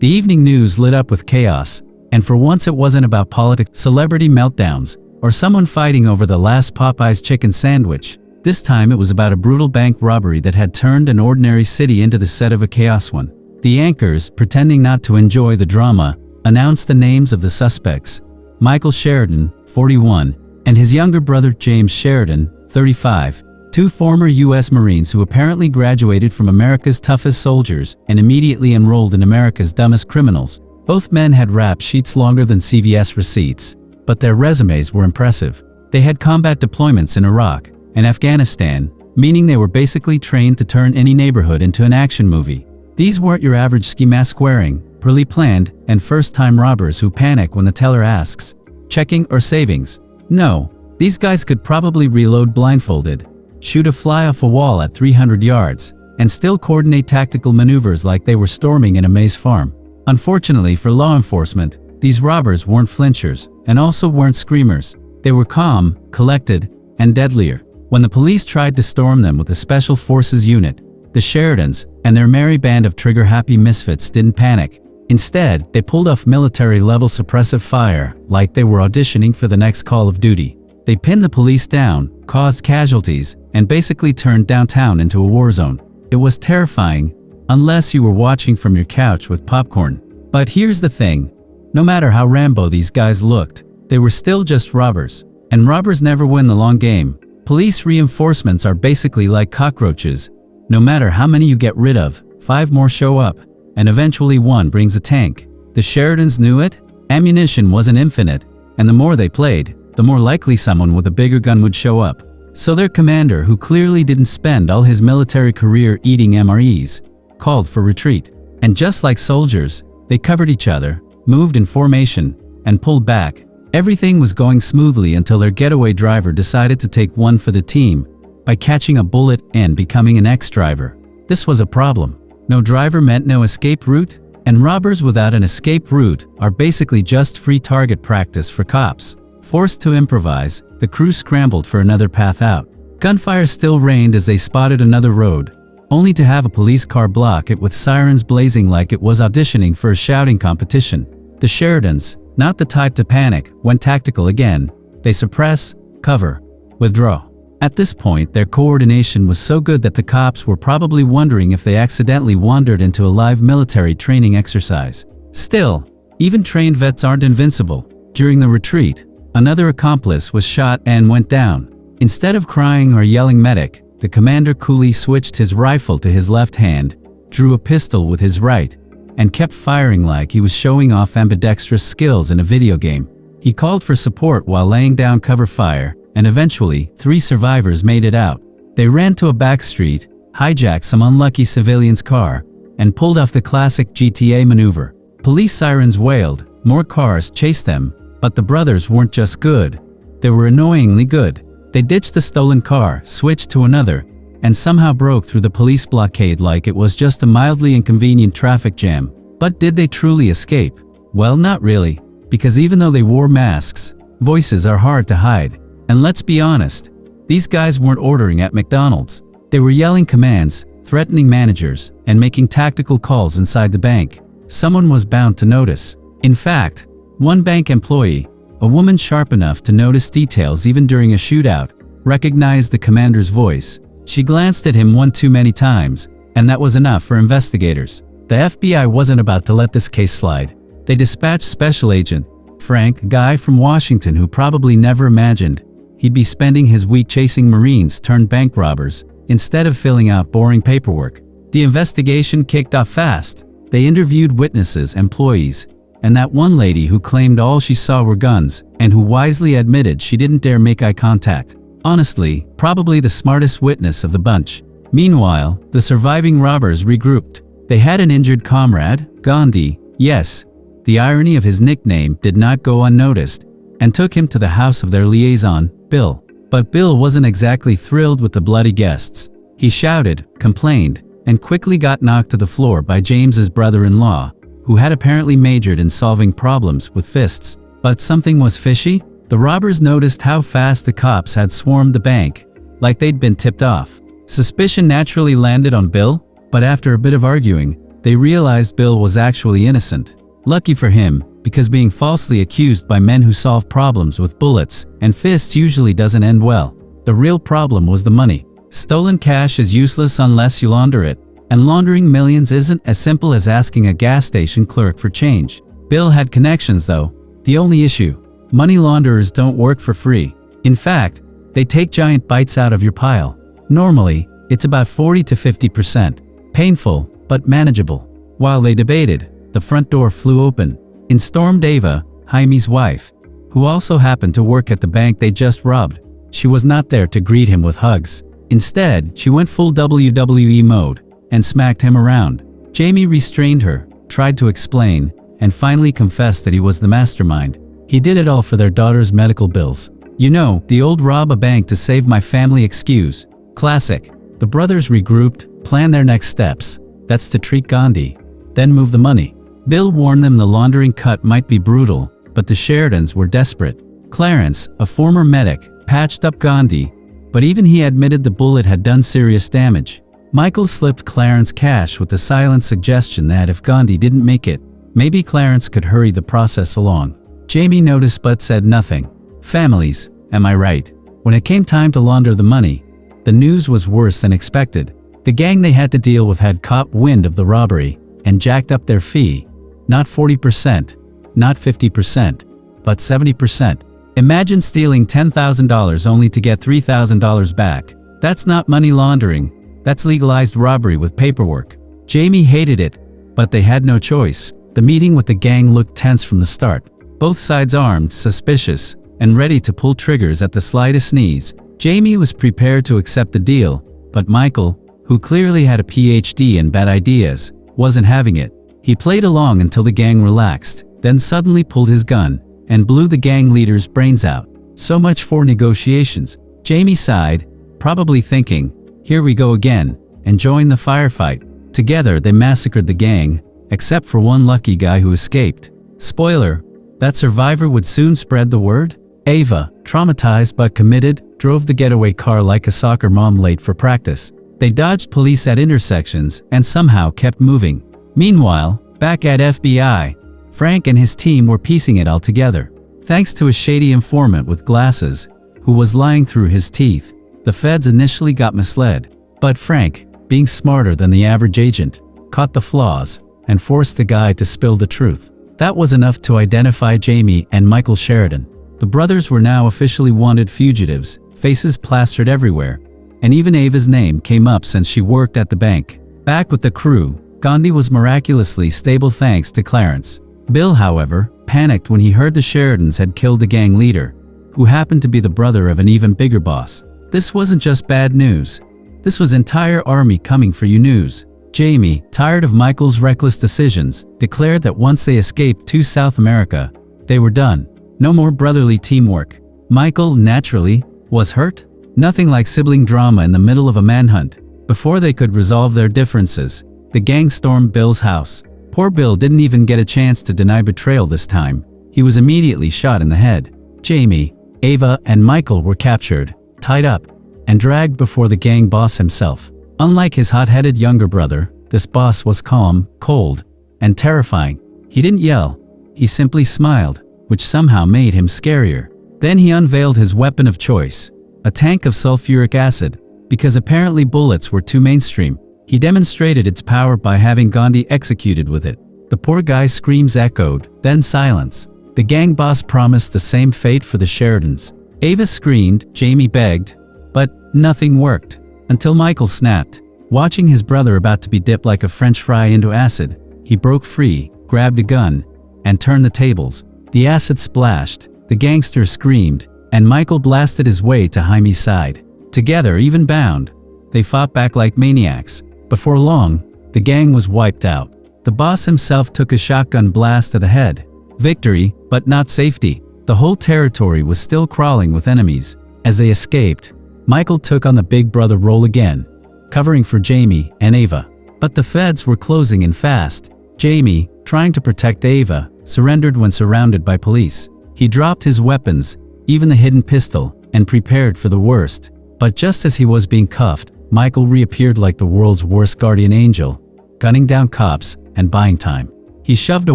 The evening news lit up with chaos, and for once it wasn't about politics, celebrity meltdowns, or someone fighting over the last Popeye's chicken sandwich. This time it was about a brutal bank robbery that had turned an ordinary city into the set of a chaos one. The anchors, pretending not to enjoy the drama, announced the names of the suspects: Michael Sheridan, 41, and his younger brother James Sheridan, 35, two former U.S. Marines who apparently graduated from America's toughest soldiers and immediately enrolled in America's dumbest criminals. Both men had rap sheets longer than CVS receipts, but their resumes were impressive. They had combat deployments in Iraq and Afghanistan, meaning they were basically trained to turn any neighborhood into an action movie. These weren't your average ski mask wearing, poorly planned, and first-time robbers who panic when the teller asks, "Checking or savings?" No, these guys could probably reload blindfolded, shoot a fly off a wall at 300 yards, and still coordinate tactical maneuvers like they were storming in a maze farm. Unfortunately for law enforcement, these robbers weren't flinchers, and also weren't screamers. They were calm, collected, and deadlier. When the police tried to storm them with a special forces unit, the Sheridans and their merry band of trigger-happy misfits didn't panic. Instead, they pulled off military-level suppressive fire, like they were auditioning for the next Call of Duty. They pinned the police down, caused casualties, and basically turned downtown into a war zone. It was terrifying, unless you were watching from your couch with popcorn. But here's the thing. No matter how Rambo these guys looked, they were still just robbers. And robbers never win the long game. Police reinforcements are basically like cockroaches. No matter how many you get rid of, 5 more show up, and eventually one brings a tank. The Sheridans knew it. Ammunition wasn't infinite, and the more they played, the more likely someone with a bigger gun would show up. So their commander, who clearly didn't spend all his military career eating MREs, called for retreat. And just like soldiers, they covered each other, moved in formation, and pulled back. Everything was going smoothly until their getaway driver decided to take one for the team by catching a bullet and becoming an ex-driver. This was a problem. No driver meant no escape route, and robbers without an escape route are basically just free target practice for cops. Forced to improvise, the crew scrambled for another path out. Gunfire still rained as they spotted another road, only to have a police car block it with sirens blazing like it was auditioning for a shouting competition. The Sheridans, not the type to panic, went tactical again. They suppress, cover, withdraw. At this point, their coordination was so good that the cops were probably wondering if they accidentally wandered into a live military training exercise. Still, even trained vets aren't invincible. During the retreat, another accomplice was shot and went down. Instead of crying or yelling medic, the commander coolly switched his rifle to his left hand, drew a pistol with his right, and kept firing like he was showing off ambidextrous skills in a video game. He called for support while laying down cover fire, and eventually, 3 survivors made it out. They ran to a back street, hijacked some unlucky civilian's car, and pulled off the classic GTA maneuver. Police sirens wailed, more cars chased them, but the brothers weren't just good. They were annoyingly good. They ditched the stolen car, switched to another, and somehow broke through the police blockade like it was just a mildly inconvenient traffic jam. But did they truly escape? Well, not really, because even though they wore masks, voices are hard to hide. And let's be honest, these guys weren't ordering at McDonald's. They were yelling commands, threatening managers, and making tactical calls inside the bank. Someone was bound to notice. In fact, one bank employee, a woman sharp enough to notice details even during a shootout, recognized the commander's voice. She glanced at him one too many times, and that was enough for investigators. The FBI wasn't about to let this case slide. They dispatched Special Agent Frank, a guy from Washington who probably never imagined he'd be spending his week chasing Marines turned bank robbers instead of filling out boring paperwork. The investigation kicked off fast. They interviewed witnesses, employees, and that one lady who claimed all she saw were guns and who wisely admitted she didn't dare make eye contact. Honestly, probably the smartest witness of the bunch. Meanwhile, the surviving robbers regrouped. They had an injured comrade, Gandhi, yes, the irony of his nickname did not go unnoticed, and took him to the house of their liaison, Bill. But Bill wasn't exactly thrilled with the bloody guests. He shouted, complained, and quickly got knocked to the floor by James's brother-in-law, who had apparently majored in solving problems with fists. But something was fishy. The robbers noticed how fast the cops had swarmed the bank, like they'd been tipped off. Suspicion naturally landed on Bill, but after a bit of arguing, they realized Bill was actually innocent. Lucky for him, because being falsely accused by men who solve problems with bullets and fists usually doesn't end well. The real problem was the money. Stolen cash is useless unless you launder it, and laundering millions isn't as simple as asking a gas station clerk for change. Bill had connections though. The only issue: money launderers don't work for free. In fact, they take giant bites out of your pile. Normally, it's about 40 to 50%. Painful, but manageable. While they debated, the front door flew open. In stormed Ava, Jaime's wife, who also happened to work at the bank they just robbed. She was not there to greet him with hugs. Instead, she went full WWE mode and smacked him around. Jaime restrained her, tried to explain, and finally confessed that he was the mastermind. He did it all for their daughter's medical bills. You know, the old rob a bank to save my family excuse. Classic. The brothers regrouped, planned their next steps. That's to treat Gandhi, then move the money. Bill warned them the laundering cut might be brutal, but the Sheridans were desperate. Clarence, a former medic, patched up Gandhi, but even he admitted the bullet had done serious damage. Michael slipped Clarence cash with the silent suggestion that if Gandhi didn't make it, maybe Clarence could hurry the process along. Jaime noticed but said nothing. Families, am I right? When it came time to launder the money, the news was worse than expected. The gang they had to deal with had caught wind of the robbery and jacked up their fee. Not 40%, not 50%, but 70%. Imagine stealing $10,000 only to get $3,000 back. That's not money laundering, that's legalized robbery with paperwork. Jaime hated it, but they had no choice. The meeting with the gang looked tense from the start. Both sides armed, suspicious, and ready to pull triggers at the slightest sneeze. Jaime was prepared to accept the deal, but Michael, who clearly had a PhD in bad ideas, wasn't having it. He played along until the gang relaxed, then suddenly pulled his gun and blew the gang leader's brains out. So much for negotiations. Jaime sighed, probably thinking, here we go again, and joined the firefight. Together they massacred the gang, except for one lucky guy who escaped. Spoiler, that survivor would soon spread the word. Ava, traumatized but committed, drove the getaway car like a soccer mom late for practice. They dodged police at intersections and somehow kept moving. Meanwhile, back at FBI, Frank and his team were piecing it all together. Thanks to a shady informant with glasses, who was lying through his teeth, the feds initially got misled. But Frank, being smarter than the average agent, caught the flaws and forced the guy to spill the truth. That was enough to identify Jaime and Michael Sheridan. The brothers were now officially wanted fugitives, faces plastered everywhere, and even Ava's name came up since she worked at the bank. Back with the crew, Gandhi was miraculously stable thanks to Clarence. Bill, however, panicked when he heard the Sheridans had killed the gang leader, who happened to be the brother of an even bigger boss. This wasn't just bad news. This was entire army coming for you news. Jaime, tired of Michael's reckless decisions, declared that once they escaped to South America, they were done. No more brotherly teamwork. Michael, naturally, was hurt. Nothing like sibling drama in the middle of a manhunt. Before they could resolve their differences, the gang stormed Bill's house. Poor Bill didn't even get a chance to deny betrayal this time. He was immediately shot in the head. Jaime, Ava, and Michael were captured, tied up, and dragged before the gang boss himself. Unlike his hot-headed younger brother, this boss was calm, cold, and terrifying. He didn't yell. He simply smiled, which somehow made him scarier. Then he unveiled his weapon of choice, a tank of sulfuric acid. Because apparently bullets were too mainstream, he demonstrated its power by having Gandhi executed with it. The poor guy's screams echoed, then silence. The gang boss promised the same fate for the Sheridans. Ava screamed, Jaime begged, but nothing worked. Until Michael snapped. Watching his brother about to be dipped like a French fry into acid, he broke free, grabbed a gun, and turned the tables. The acid splashed, the gangster screamed, and Michael blasted his way to Jaime's side. Together, even bound, they fought back like maniacs. Before long, the gang was wiped out. The boss himself took a shotgun blast to the head. Victory, but not safety. The whole territory was still crawling with enemies. As they escaped, Michael took on the big brother role again, covering for Jaime and Ava. But the feds were closing in fast. Jaime, trying to protect Ava, surrendered when surrounded by police. He dropped his weapons, even the hidden pistol, and prepared for the worst. But just as he was being cuffed, Michael reappeared like the world's worst guardian angel. gunning down cops and buying time. He shoved a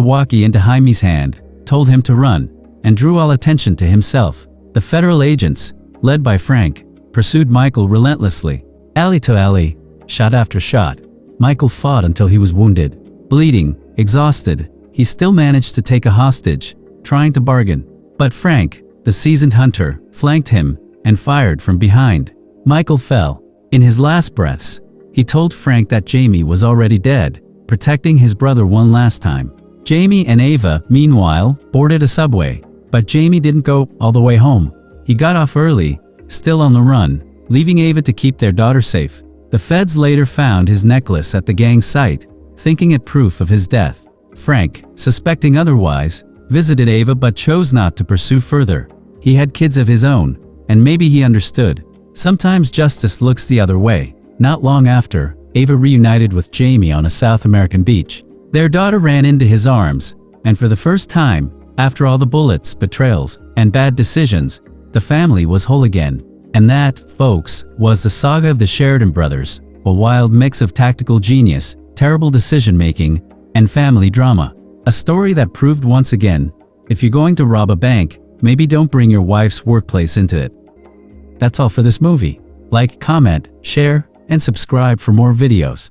walkie into Jaime's hand, told him to run, and drew all attention to himself. The federal agents, led by Frank, pursued Michael relentlessly. Alley to alley, shot after shot, Michael fought until he was wounded. Bleeding, exhausted, he still managed to take a hostage, trying to bargain. But Frank, the seasoned hunter, flanked him and fired from behind. Michael fell. In his last breaths, he told Frank that Jamie was already dead, protecting his brother one last time. Jamie and Ava, meanwhile, boarded a subway. But Jamie didn't go all the way home. He got off early, still on the run, leaving Ava to keep their daughter safe. The feds later found his necklace at the gang's site, thinking it proof of his death. Frank, suspecting otherwise, visited Ava but chose not to pursue further. He had kids of his own, and maybe he understood. Sometimes justice looks the other way. Not long after, Ava reunited with Jamie on a South American beach. Their daughter ran into his arms, and for the first time, after all the bullets, betrayals, and bad decisions, the family was whole again. And that, folks, was the saga of the Sheridan brothers, a wild mix of tactical genius, terrible decision-making, and family drama. A story that proved once again, if you're going to rob a bank, maybe don't bring your wife's workplace into it. That's all for this movie. Like, comment, share, and subscribe for more videos.